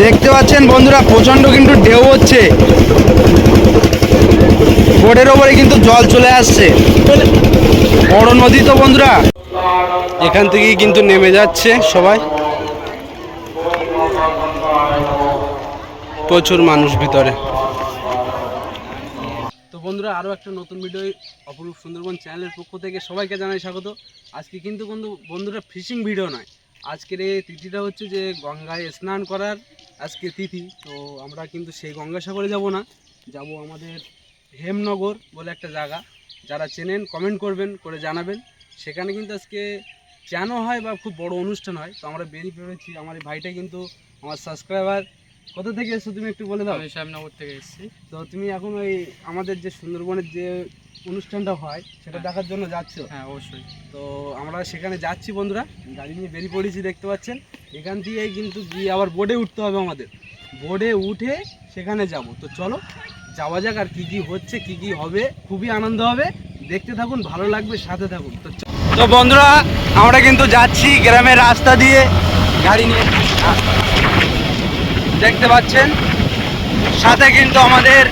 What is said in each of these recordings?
দেখতে পাচ্ছেন বন্ধুরা প্রচন্ড কিন্তু ঢেউ হচ্ছে, বোটের ওপরে কিন্তু জল চলে আসছে, বড় নদী তো বন্ধুরা। এখান থেকেই কিন্তু নেমে যাচ্ছে সবাই, প্রচুর মানুষ ভিতরে। তো বন্ধুরা আরও একটা নতুন ভিডিও অপরূপ সুন্দরবন চ্যানেলের পক্ষ থেকে সবাইকে জানাই স্বাগত। আজকে কিন্তু বন্ধুরা ফিশিং ভিডিও নয়, আজকের এই তিথিটা হচ্ছে যে গঙ্গায় স্নান করার আজকে তিথি। তো আমরা কিন্তু সেই গঙ্গাসাগরে যাব না, যাব আমাদের হেমনগর বলে একটা জায়গা। যারা চেনেন কমেন্ট করবেন, করে জানাবেন। সেখানে কিন্তু আজকে চানও হয় বা খুব বড় অনুষ্ঠান হয়। তো আমরা বেরিয়ে পড়েছি, আমার এই ভাইটা কিন্তু আমার সাবস্ক্রাইবার। কোথা থেকে এসছো তুমি একটু বলে দাও। আমি শ্যামনগর থেকে এসেছি। তো তুমি এখন ওই আমাদের যে সুন্দরবনের যে অনুষ্ঠানটা হয় সেটা দেখার জন্য যাচ্ছ? হ্যাঁ অবশ্যই। তো আমরা সেখানে যাচ্ছি বন্ধুরা, গাড়ি নিয়ে বেরিয়ে পড়েছি দেখতে পাচ্ছেন। এখান থেকেই কিন্তু গিয়ে আবার বোটে উঠতে হবে আমাদের, বোটে উঠে সেখানে যাব। তো চলো যাওয়া যাক, আর কী কী হচ্ছে কী কী হবে, খুবই আনন্দ হবে, দেখতে থাকুন, ভালো লাগবে, সাথে থাকুন। তো বন্ধুরা আমরা কিন্তু যাচ্ছি গ্রামের রাস্তা দিয়ে গাড়ি নিয়ে, দেখতে পাচ্ছেন সাথে কিন্তু আমাদের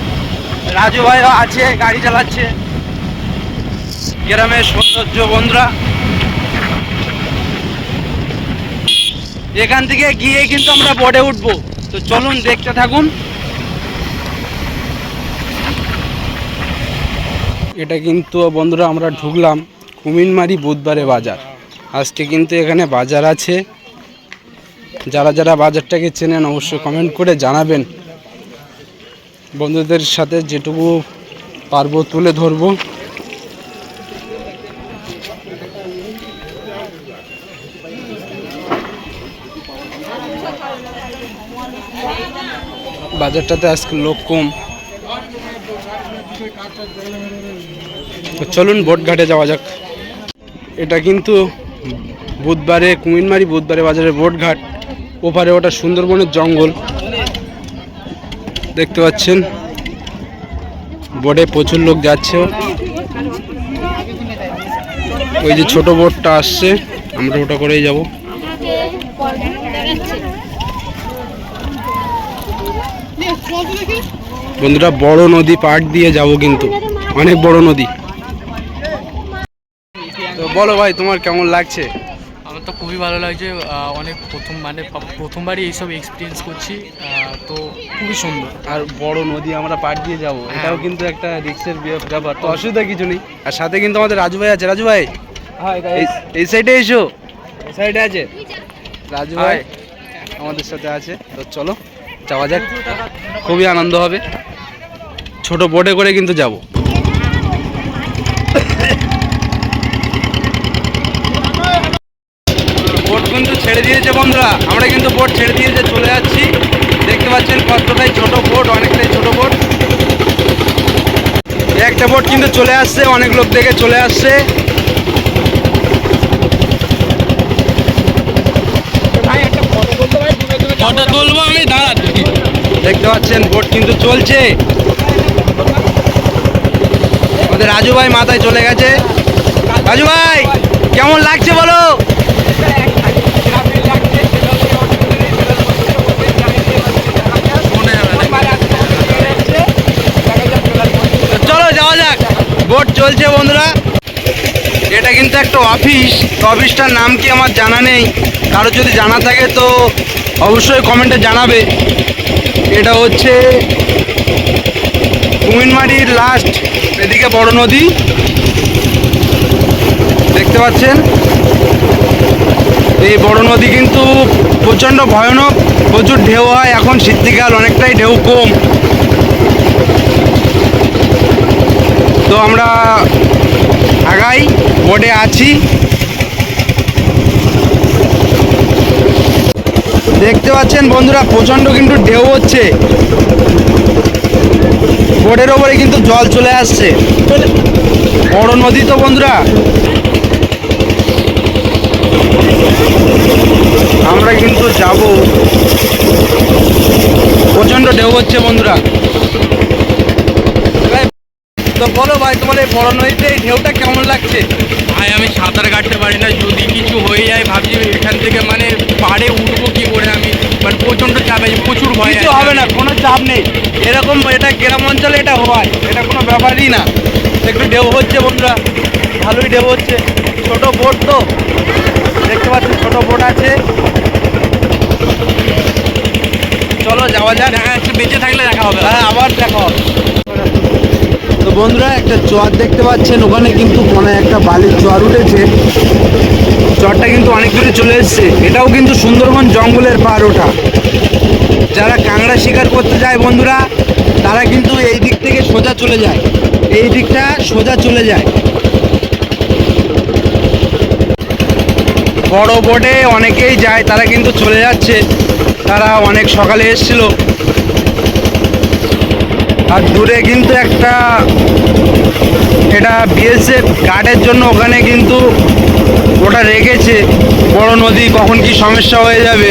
রাজু ভাইও আছে, গাড়ি চালাচ্ছে। গ্রামের সৌন্দর্য বন্ধুরা, এখান থেকে গিয়ে কিন্তু আমরা বোটে উঠবো। তো চলুন দেখতে থাকুন। এটা কিন্তু বন্ধুরা আমরা ঢুকলাম কুমিনমারি বুধবারে বাজার। আজকে কিন্তু এখানে বাজার আছে, যারা যারা বাজারটাকে চেনেন অবশ্যই কমেন্ট করে জানাবেন। বন্ধুদের সাথে যেটুকু পারবো তুলে ধরবো। বাজারটাতে আজকে লোক কম। চলুন বোট ঘাটে যাওয়া যাক। এটা কিন্তু বুধবারে কুমিনমারি বুধবারে বাজারের বোট ঘাট। ওপারে ওটা সুন্দরবনের জঙ্গল, দেখতে পাচ্ছেন। বোটে প্রচুর লোক যাচ্ছে। ওই যে ছোট বোটটা আসছে, আমরা ওটা করেই যাব। বন্ধুরা বড় নদী পার দিয়ে যাব, কিন্তু অনেক বড় নদী। তো বলো ভাই তোমার কেমন লাগছে? আমার তো খুবই ভালো লাগছে, অনেক প্রথমবারই এইসব এক্সপিরিয়েন্স করছি। তো খুবই সুন্দর, আর বড় নদী আমরা পার দিয়ে যাব, এটাও কিন্তু একটা রিস্কের ব্যাপার। তো অসুবিধা কিছু নেই। আর সাথে কিন্তু আমাদের রাজু ভাই আছে। রাজু ভাই এই সাইডে এসো, এই সাইডে আছে রাজু ভাই আমাদের সাথে আছে। তো চলো যাওয়া যাক, খুবই আনন্দ হবে। ছোট বোটে করে কিন্তু যাব। বোট কিন্তু ছেড়ে দিয়েছে বন্ধুরা, আমরা কিন্তু বোট ছেড়ে দিয়েছে, চলে যাচ্ছি। দেখতে পাচ্ছেন কতটাই ছোট বোট, অনেকটাই ছোট বোট। একটা বোট কিন্তু চলে আসছে, অনেক লোক দেখে চলে আসছে। দেখতে পাচ্ছেন বোট কিন্তু চলছে। আমাদের রাজু ভাই মাথায় চলে গেছে। রাজু ভাই কেমন লাগছে বলো? চলো যাওয়া যাক, বোট চলছে বন্ধুরা। এটা কিন্তু একটা অফিস, অফিসটার নাম কি আমার জানা নেই, কারো যদি জানা থাকে তো অবশ্যই কমেন্টে জানাবে। এটা হচ্ছে কুমিনমারির লাস্ট, এদিকে বড় নদী দেখতে পাচ্ছেন। এই বড় নদী কিন্তু প্রচণ্ড ভয়ানক, প্রচুর ঢেউ হয়। এখন শীতকাল, অনেকটাই ঢেউ কম। তো আমরা আগাই, বোটে আছি। দেখতে পাচ্ছেন বন্ধুরা প্রচণ্ড কিন্তু ঢেউ হচ্ছে, বোটের ওপরে কিন্তু জল চলে আসছে, বড় নদী তো বন্ধুরা। আমরা কিন্তু যাব, প্রচণ্ড ঢেউ হচ্ছে বন্ধুরা। তো বলো ভাই তোমার এই বড় নদীতে এই ঢেউটা কেমন লাগছে? ভাই আমি সাঁতার কাটতে পারি না, যদি কিছু হয়ে যায় ভাবছি এখান থেকে মানে পাড়ে উঠবো কি করে। আমি মানে প্রচণ্ড চাপে প্রচুর ভয় কিছু হবে না, কোনো চাপ নেই। এরকম এটা গ্রাম অঞ্চলে এটা হয়, এটা কোনো ব্যাপারই না। একটু ঢেউ হচ্ছে বন্ধুরা, ভালোই ঢেউ হচ্ছে। ছোট বোট তো দেখতে পাচ্ছি, ছোট বোট আছে। চলো যাওয়া যাক। দেখা যাচ্ছে বেঁচে থাকলে দেখা হবে। হ্যাঁ, আবার দেখা হবে। তো বন্ধুরা একটা চর দেখতে পাচ্ছেন, ওখানে কিন্তু কোনো একটা বালির চর উঠেছে। চরটা কিন্তু অনেক দূরে চলে এসছে। এটাও কিন্তু সুন্দরবন জঙ্গলের পার ওঠা। যারা কাঁকড়া শিকার করতে যায় বন্ধুরা, তারা কিন্তু এই দিক থেকে সোজা চলে যায়, এই দিকটা সোজা চলে যায়। বড় বোটে অনেকেই যায়, তারা কিন্তু চলে যাচ্ছে। তারা অনেক সকালে এসেছিল। আর দূরে কিন্তু একটা, এটা বিএসএফ গার্ডের জন্য ওখানে কিন্তু ওটা রেখেছে। বড় নদী, কখন কি সমস্যা হয়ে যাবে।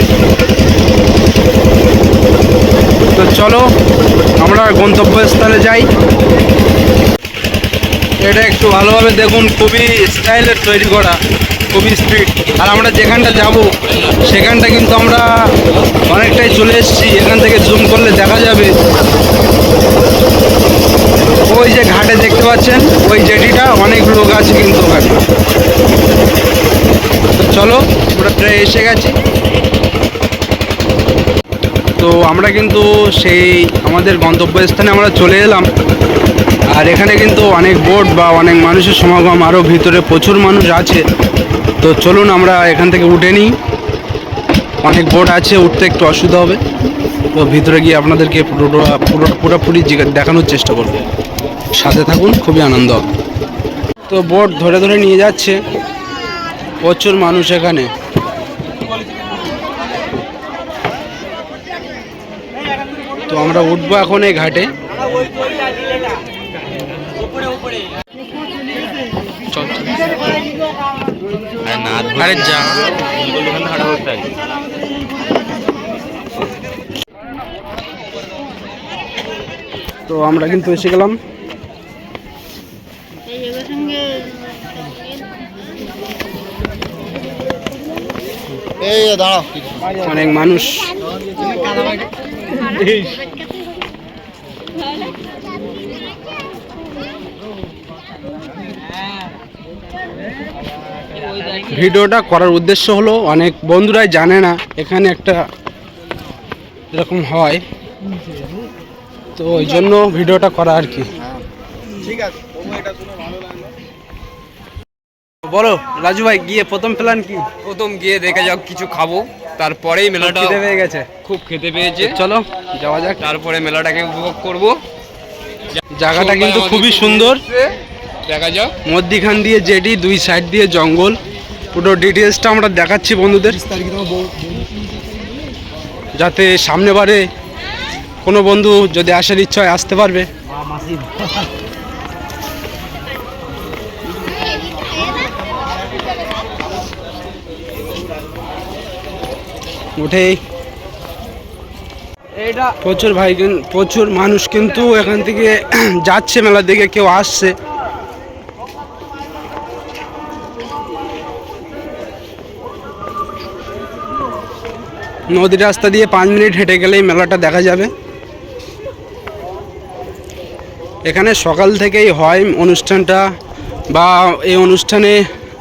তো চলো আমরা গন্তব্যস্থলে যাই। এটা একটু ভালোভাবে দেখুন, খুবই স্টাইলের তৈরি করা, খুবই স্পিড। আর আমরা যেখানটা যাব সেখানটা কিন্তু আমরা অনেকটাই চলে এসেছি। এখান থেকে জুম করলে দেখা যাবে ওই যে ঘাটে দেখতে পাচ্ছেন, ওই জেটিটা, অনেক লোক আছে কিন্তু ওখানে। তো চলো আমরা প্রায় এসে গেছি। তো আমরা কিন্তু সেই আমাদের গন্তব্যস্থানে আমরা চলে এলাম। আর এখানে কিন্তু অনেক বোট বা অনেক মানুষের সমাগম, আরও ভিতরে প্রচুর মানুষ আছে। তো চলুন আমরা এখান থেকে উঠে নিই। অনেক বোট আছে, উঠতে একটু অসুবিধা হবে। তো ভিতরে গিয়ে আপনাদেরকে পুরোপুরি দেখানোর চেষ্টা করব। সাথে থাকুন, খুবই আনন্দ হবে। তো বোট ধরে ধরে নিয়ে যাচ্ছে, প্রচুর মানুষ এখানে। তো আমরা উঠবো এখন এই ঘাটে। আরে যা, তো আমরা কিন্তু এসে গেলাম। অনেক মানুষ। ভিডিওটা করার উদ্দেশ্য হলো, অনেক বন্ধুরাই জানে না এখানে একটা এরকম হয়, তো ওই জন্য ভিডিওটা করা আর কি। বলো রাজু ভাই, গিয়ে প্রথম প্ল্যান কি? প্রথম গিয়ে দেখে যাক, কিছু খাবো, তারপরেই মেলাটা। খিদে পেয়ে গেছে, খুব খেতে পেয়েছে। চলো যাওয়া যাক। তারপরে মেলাটাকে উপভোগ করব। জায়গাটা কিন্তু খুবই সুন্দর। দেখা যাক। মধ্যিখান দিয়ে জেটি, দুই সাইড দিয়ে জঙ্গল। পুরো ডিটেলসটা আমরা দেখাচ্ছি বন্ধুদের, যাতে সামনে বারে কোনো বন্ধু যদি আসার ইচ্ছা হয় আসতে পারবে। উঠেই প্রচুর প্রচুর মানুষ কিন্তু এখান থেকে যাচ্ছে মেলার দিকে, কেউ আসছে। নদী রাস্তা দিয়ে 5 মিনিট হেঁটে গেলেই মেলাটা দেখা যাবে। এখানে সকাল থেকেই হয় অনুষ্ঠানটা, বা এই অনুষ্ঠানে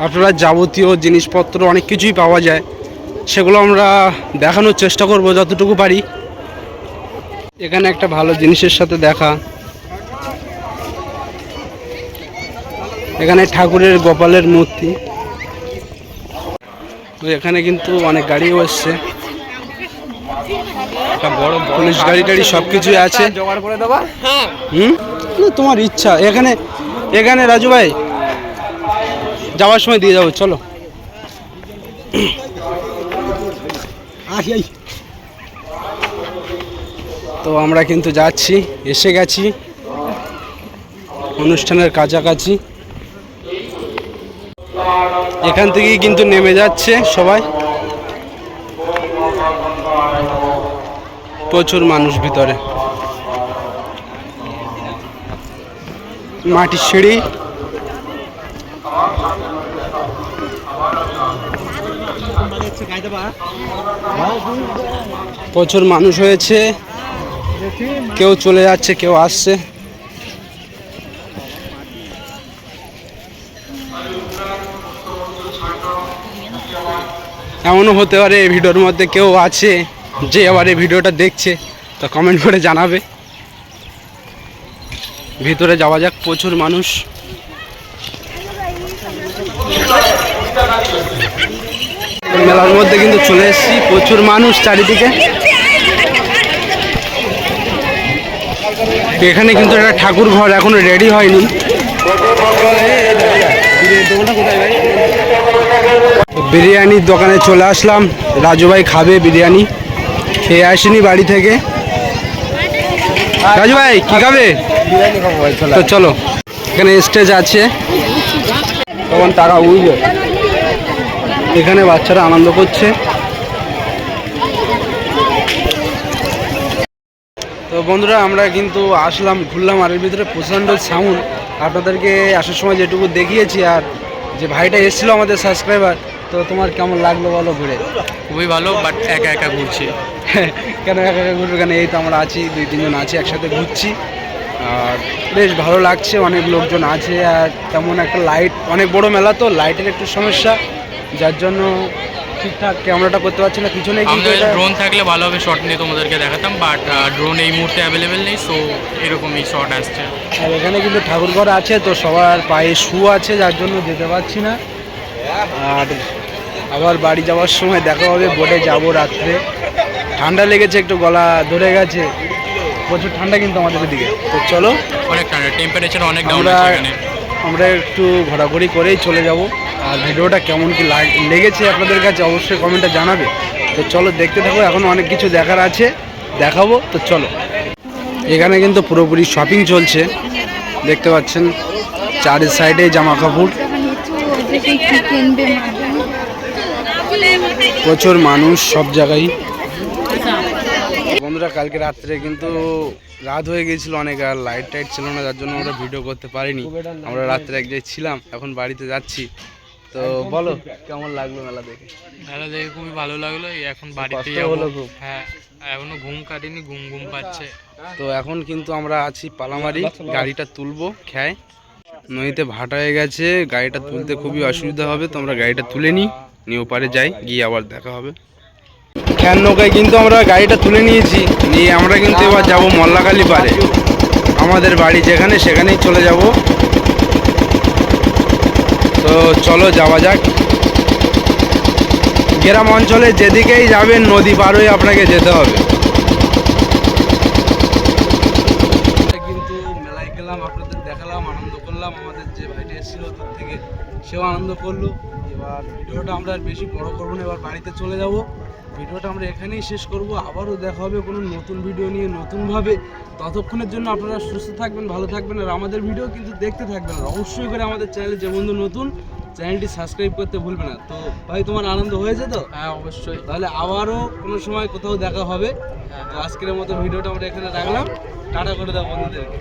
আপনারা যাবতীয় জিনিসপত্র অনেক কিছুই পাওয়া যায়, সেগুলো আমরা দেখানোর চেষ্টা করব যতটুকু পারি। এখানে একটা ভালো জিনিসের সাথে দেখা, এখানে ঠাকুরের গোপালের মূর্তি। এখানে কিন্তু অনেক গাড়িও এসছে, পুলিশ গাড়ি টাড়ি সব কিছুই আছে। জোগাড় করে দেবা। তোমার ইচ্ছা। এখানে এখানে রাজু ভাই যাওয়ার সময় দিয়ে যাবো, চলো। তো আমরা কিন্তু যাচ্ছি, এসে গেছি অনুষ্ঠানের কাছাকাছি। এখান থেকেই কিন্তু নেমে যাচ্ছে সবাই, প্রচুর মানুষ ভিতরে। মাটির সিঁড়ি, প্রচুর মানুষ হয়েছে, কেউ চলে যাচ্ছে কেউ আসছে। এমনও হতে পারে এই ভিডিওর মধ্যে কেউ আছে যে আবার এই ভিডিওটা দেখছে, তো কমেন্ট করে জানাবে। ভিতরে যাওয়া যাক, প্রচুর মানুষ। মেলার মধ্যে কিন্তু চলে এসেছি, প্রচুর মানুষ চারিদিকে। এখানে কিন্তু একটা ঠাকুর ঘর এখনো রেডি হয়নি। বিরিয়ানির দোকানে চলে আসলাম, রাজু ভাই খাবে বিরিয়ানি, খেয়ে আসেনি বাড়ি থেকে। রাজু ভাই কি খাবে? তো চলো, এখানে স্টেজ আছে, তখন টাকা উঠবে। এখানে বাচ্চারা আনন্দ করছে। তো বন্ধুরা আমরা কিন্তু আসলাম, ঘুরলাম, আর এর ভিতরে প্রচণ্ড সাউন্ড। আপনাদেরকে আসার সময় যেটুকু দেখিয়েছি, আর যে ভাইটা এসেছিলো আমাদের সাবস্ক্রাইবার, তো তোমার কেমন লাগলো বলো ঘুরে? খুবই ভালো, বাট একা একা ঘুরছি। কেন একা একা ঘুরবে? কেন, এই তো আমরা আছি, 2-3 জন আছি, একসাথে ঘুরছি, আর বেশ ভালো লাগছে। অনেক লোকজন আছে, আর তেমন একটা লাইট, অনেক বড় মেলা তো লাইটের একটু সমস্যা, যার জন্য ঠিকঠাক ক্যামেরাটা করতে পারছি না। পিছনে কিন্তু আমাদের ড্রোন থাকলে ভালোভাবে শট নিয়ে তোমাদেরকে দেখাতাম, বাট ড্রোন এই মুহূর্তে অ্যাভেলেবেল নেই, সো এরকমই শট আসছে। আর এখানে কিন্তু ঠাকুরঘর আছে, তো সবার পায়ে শু আছে, যার জন্য যেতে পারছি না। আর আবার বাড়ি যাওয়ার সময় দেখা হবে, বোটে যাব রাত্রে। ঠান্ডা লেগেছে, একটু গলা ধরে গেছে, প্রচুর ঠান্ডা কিন্তু আমাদের দিকে। তো চলো, অনেক ঠান্ডা, টেম্পারেচার অনেক ডাউন আছে এখানে। আমরা একটু ঘোরাঘুরি করেই চলে যাব। আর ভিডিওটা কেমন কি লেগেছে আপনাদের কাছে অবশ্যই কমেন্টে জানাবে। তো চলো দেখতে থাকো, এখন অনেক কিছু দেখার আছে, দেখাবো। তো চলো, এখানে কিন্তু পুরোপুরি শপিং চলছে, দেখতে পাচ্ছেন চারি সাইডে জামা কাপড়, প্রচুর মানুষ সব জায়গায়। বন্ধুরা কালকে রাত্রে কিন্তু রাত হয়ে গিয়েছিল অনেক, আর লাইট টাইট ছিল না, যার জন্য আমরা ভিডিও করতে পারিনি। আমরা রাত্রে এক জায়গায় ছিলাম, এখন বাড়িতে যাচ্ছি। তো বলো কেমন লাগলো মেলা দেখে? মেলা দেখে খুবই ভালো লাগলো। এখন বাড়িতে যাবো। হ্যাঁ, এখনো ঘুম কাটিনি, ঘুম ঘুম পাচ্ছে। তো এখন কিন্তু আমরা আছি পালামারি, গাড়িটা তুলবো খেয়ে। নদীতে ভাটা হয়ে গেছে, গাড়িটা তুলতে খুবই অসুবিধা হবে, তো আমরা গাড়িটা তুলে নিই, নিয়ে ওপারে যাই, গিয়ে আবার দেখা হবে। খ্যান নৌকায় কিন্তু আমরা গাড়িটা তুলে নিয়েছি, নিয়ে আমরা কিন্তু এবার যাবো মল্লাকালী পারে, আমাদের বাড়ি যেখানে সেখানেই চলে যাব। তো চলো যাওয়া যাক। গ্রাম অঞ্চলে যেদিকেই যাবেন নদী পার হয়ে আপনাকে যেতে হবে। কিন্তু মেলায় গেলাম, আপনাদের দেখালাম, আনন্দ করলাম। আমাদের যে ভাইটা এসেছিল দূর থেকে, সেও আনন্দ করলো। এবার ভিডিওটা আমরা আর বেশি বড় করবো না, এবার বাড়িতে চলে যাব। ভিডিওটা আমরা এখানেই শেষ করব, আবারও দেখা হবে কোনো নতুন ভিডিও নিয়ে নতুনভাবে। ততক্ষণের জন্য আপনারা সুস্থ থাকবেন, ভালো থাকবেন, আর আমাদের ভিডিও কিন্তু দেখতে থাকবেন। আর অবশ্যই করে আমাদের চ্যানেলে যে বন্ধু নতুন, চ্যানেলটি সাবস্ক্রাইব করতে ভুলবে না। তো ভাই তোমার আনন্দ হয়েছে তো? হ্যাঁ অবশ্যই। তাহলে আবারও কোনো সময় কোথাও দেখা হবে। তো আজকের মতো ভিডিওটা আমরা এখানে রাখলাম, টাটা করে দাও বন্ধুদেরকে।